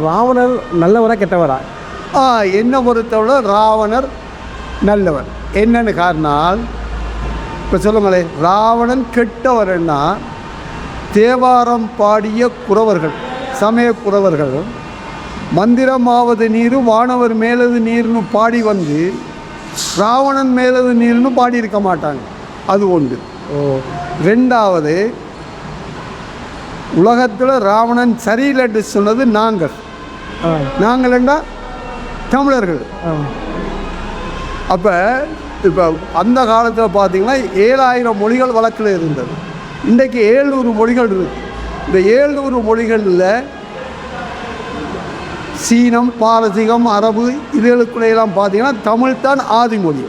ராவணர் நல்லவரா கெட்டவரா? என்னை பொறுத்தவரை ராவணர் நல்லவர். என்னன்னு காரணம், இப்போ சொல்லுங்களேன், ராவணன் கெட்டவர்னா தேவாரம் பாடிய குறவர்கள், சமய குறவர்கள் மந்திரமாவது நீரு வானவர் மேலது நீர்னு பாடி வந்து ராவணன் மேலது நீர்னு பாடியிருக்க மாட்டாங்க. அது ஒன்று. ரெண்டாவது, உலகத்தில் ராவணன் சரியில்லைன்னு சொன்னது நாங்கள்ண்டா தமிழர்கள். அப்போ இப்போ அந்த காலத்தில் பார்த்திங்கன்னா 7000 மொழிகள் வழக்கில் இருந்தது. இன்றைக்கு 700 மொழிகள் இருக்குது. இந்த 700 மொழிகளில் சீனம், பாரசீகம், அரபு இதுகளுக்குள்ளையெல்லாம் பார்த்திங்கன்னா தமிழ் தான் ஆதிமொழி.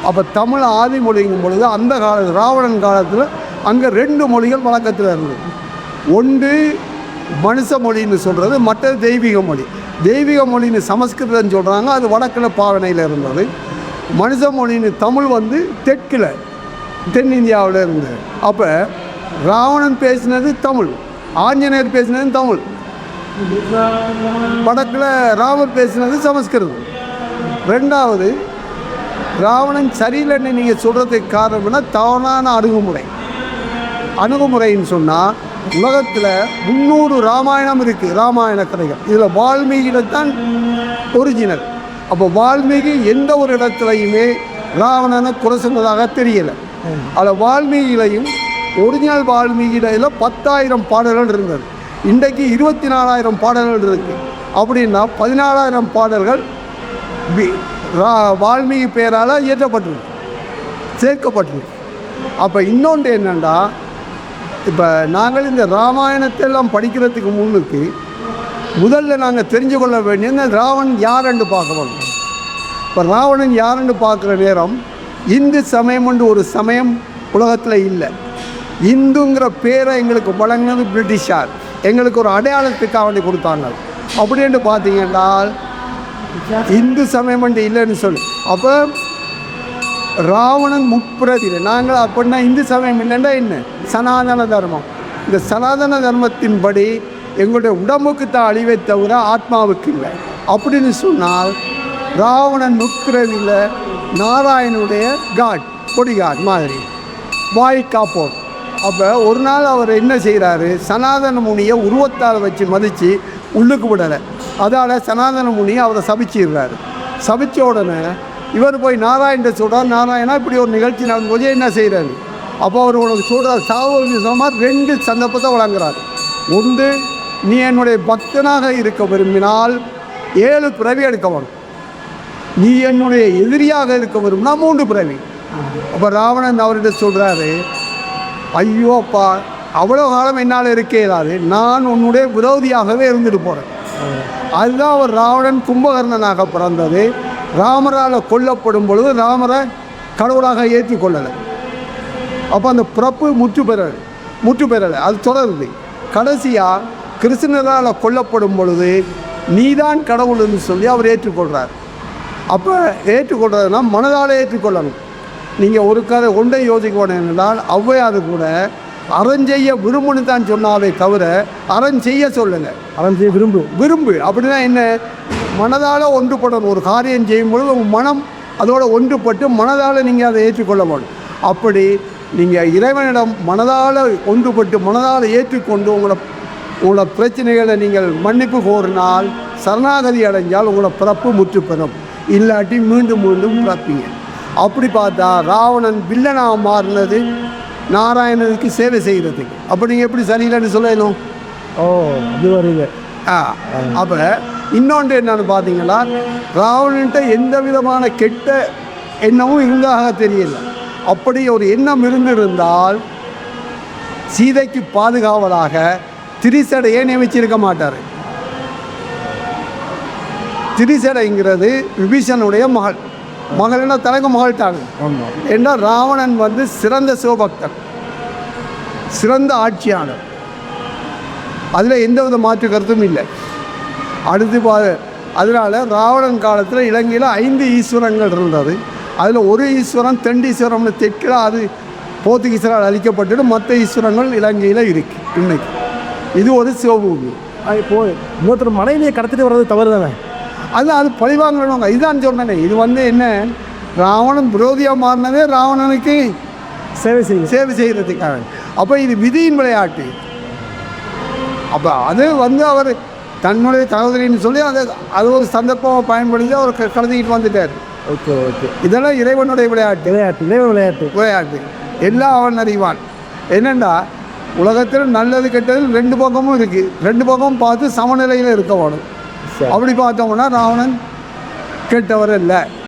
அப்போ தமிழ் ஆதிமொழிங்கும் பொழுது அந்த காலத்தில் ராவணன் காலத்தில் அங்கே 2 மொழிகள் வழக்கத்தில் இருந்தது. ஒன்று மனுஷ மொழின்னு சொல்கிறது, மற்றது தெய்வீக மொழி. தெய்வீக மொழின்னு சமஸ்கிருதம் சொல்கிறாங்க, அது வடக்கில் பாவனையில் இருந்தது. மனுஷ மொழின்னு தமிழ் வந்து தெற்கில் தென்னிந்தியாவில் இருந்தது. அப்போ ராவணன் பேசினது தமிழ், ஆஞ்சநேயர் பேசினது தமிழ், வடக்கில் ராமர் பேசினது சமஸ்கிருதம். ரெண்டாவது, ராவணன் சரியில்லைன்னு நீங்கள் சொல்கிறதுக்கு காரணம்னா தவறான அணுகுமுறைன்னு சொன்னால் உலகத்தில் 300 ராமாயணம் இருக்குது, ராமாயண கதைகள். இதில் வால்மீகியில் தான் ஒரிஜினல். அப்போ வால்மீகி எந்த ஒரு இடத்துலையுமே ராவணனை குறை சொன்னதாக தெரியலை. அதில் வால்மீகிலையும் ஒரிஜினல் வால்மீகியில் 10,000 பாடல்கள் இருந்தது. இன்றைக்கு 24,000 பாடல்கள் இருக்குது. அப்படின்னா 14,000 பாடல்கள் வால்மீகி பெயரால் இயற்றப்பட்டிருக்கு, சேர்க்கப்பட்டிருக்கு. அப்போ இன்னொன்று என்னென்னா, இப்போ நாங்கள் இந்த ராமாயணத்தை எல்லாம் படிக்கிறதுக்கு முன்னுக்கு முதல்ல நாங்கள் தெரிஞ்சு கொள்ள வேண்டிய ராவணன் யாருன்னு பார்க்கணும். இப்போ ராவணன் யாருன்னு பார்க்குற நேரம் இந்து சமயம் என்று ஒரு சமயம் உலகத்தில் இல்லை. இந்துங்கிற பேரை எங்களுக்கு வழங்கினது பிரிட்டிஷார், எங்களுக்கு ஒரு அடையாளத்துக்காக வேண்டி கொடுத்தாங்க. அப்படின்ட்டு பார்த்தீங்கன்னா இந்து சமயம் என்று இல்லைன்னு சொல்லி, அப்போ ராவணன் முற்பிரதியில் நாங்கள் அப்படின்னா இந்து சமயம் இல்லைன்னா என்ன, சனாதன தர்மம். இந்த சனாதன தர்மத்தின்படி எங்களுடைய உடம்புக்கு தான் அழிவை தவிர ஆத்மாவுக்கு இல்லை. அப்படின்னு சொன்னால் ராவணன் முற்பிரதியில் நாராயணனுடைய பொடிகாட் மாதிரி வாய் காப்போர். அப்போ ஒரு நாள் அவர் என்ன செய்கிறாரு, சனாதன முனியை உருவத்தால் வச்சு மதித்து உள்ளுக்கு விடலை. அதால் சனாதன முனியை அவரை சபிச்சிடுறாரு. சபித்த உடனே இவர் போய் நாராயண சொல்கிறார், நாராயணா இப்படி ஒரு நிகழ்ச்சி நடந்தபோது என்ன செய்கிறாரு. அப்போ அவர் உனக்கு சொல்கிறார், சாவு விதமாக 2 சந்தர்ப்பத்தை வழங்குறார். ஒன்று, நீ என்னுடைய பக்தனாக இருக்க விரும்பினால் 7 பிறவி எடுக்க வேணும், நீ என்னுடைய எதிரியாக இருக்க விரும்பினா 3 பிறவி. அப்போ ராவணன் அவர்கிட்ட சொல்கிறாரு, ஐயோ அப்பா, அவ்வளோ காலம் என்னால் இருக்க இயலாது, நான் உன்னுடைய விரோதியாகவே இருந்துட்டு போகிறேன். அதுதான் அவர் ராவணன் கும்பகர்ணனாக பிறந்தது. ராமரால் கொல்லப்படும் பொழுது ராமரை கடவுளாக ஏற்றி கொள்ளலை. அப்போ அந்த பிறப்பு முற்று பெறலை, அது தொடருது. கடைசியாக கிருஷ்ணரால் கொல்லப்படும் பொழுது நீதான் கடவுள்னு சொல்லி அவர் ஏற்றுக்கொள்கிறார். அப்போ ஏற்றுக்கொள்கிறதுனா மனதால் ஏற்றுக்கொள்ளணும். நீங்கள் ஒரு கதை ஒன்றை யோசிக்கணும் என்றால், ஔவையார் கூட அறஞ்செய்ய விரும்புன்னு தான் சொன்னாவே தவிர அறம் செய்ய சொல்லலை. அறம் செய்ய விரும்பு அப்படின்னா என்ன, மனதால் ஒன்றுபடணும். ஒரு காரியம் செய்யும்பொழுது உங்கள் மனம் அதோடு ஒன்றுபட்டு மனதால் நீங்கள் அதை ஏற்றுக்கொள்ள வேண்டும். அப்படி நீங்கள் இறைவனிடம் மனதால் ஒன்றுபட்டு மனதால் ஏற்றுக்கொண்டு உங்களோட பிரச்சனைகளை நீங்கள் மன்னிப்பு கோரினால், சரணாகதி அடைஞ்சால் உங்களோட பிறப்பு முற்று பெறும். இல்லாட்டி மீண்டும் பிறப்பீங்க. அப்படி பார்த்தா ராவணன் வில்லனாக மாறினது நாராயணனுக்கு சேவை செய்கிறதுக்கு. அப்போ நீங்கள் எப்படி சரியில்லைன்னு சொல்லணும். அது வருது. அப்போ இன்னொன்று என்னன்னு பார்த்தீங்கன்னா, ராவணன்ட்ட எந்த விதமான கெட்ட எண்ணமும் இருந்தாக தெரியல. அப்படி ஒரு எண்ணம் இருந்திருந்தால் சீதைக்கு பாதுகாவலாக திரிசடையை நியமிச்சிருக்க மாட்டார். திரிசடைங்கிறது விபீஷனுடைய மகள்னா தனக்கு மகள்ட்டாங்க. ஏன்னா ராவணன் வந்து சிறந்த சிவபக்தன், சிறந்த ஆட்சியாளர், அதில் எந்த வித மாற்று கருத்தும் இல்லை. அடுத்து அதனால் ராவணன் காலத்தில் இலங்கையில் 5 ஈஸ்வரங்கள் இருந்தது. அதில் ஒரு ஈஸ்வரன் தெண்டீஸ்வரம்னு தெற்கில், அது போர்த்துகீசரால் அழிக்கப்பட்டுட்டு மற்ற ஈஸ்வரங்கள் இலங்கையில் இருக்குது இன்னைக்கு. இது ஒரு சிவபூமி. இப்போ இன்னொருத்தர் மனைவியை கடத்திட்டு வர்றது தவறு தானே? அது பழிவாங்கணுங்க. இதுதான் சொன்னேனே, இது வந்து என்ன, ராவணன் விரோதியாக மாறினதே ராவணனுக்கு சேவை செய்யும். சேவை செய்கிறதுக்காக. அப்போ இது விதியின் விளையாட்டு. அப்போ அது வந்து அவர் தன்னுடைய சகோதரின்னு சொல்லி அது ஒரு சந்தர்ப்பமாக பயன்படுத்தி அவர் கடத்திக்கிட்டு வந்துட்டார். Okay okay. இதெல்லாம் இறைவனுடைய விளையாட்டு. இறைவன் விளையாட்டு. எல்லாம் அவன் அறிவான். என்னென்னா உலகத்தில் நல்லது கெட்டது ரெண்டு பக்கமும் இருக்குது. ரெண்டு பக்கமும் பார்த்து சமநிலையில் இருக்க வேணும். அப்படி பார்த்தோம்னா ராவணன் கெட்டவர் இல்லை.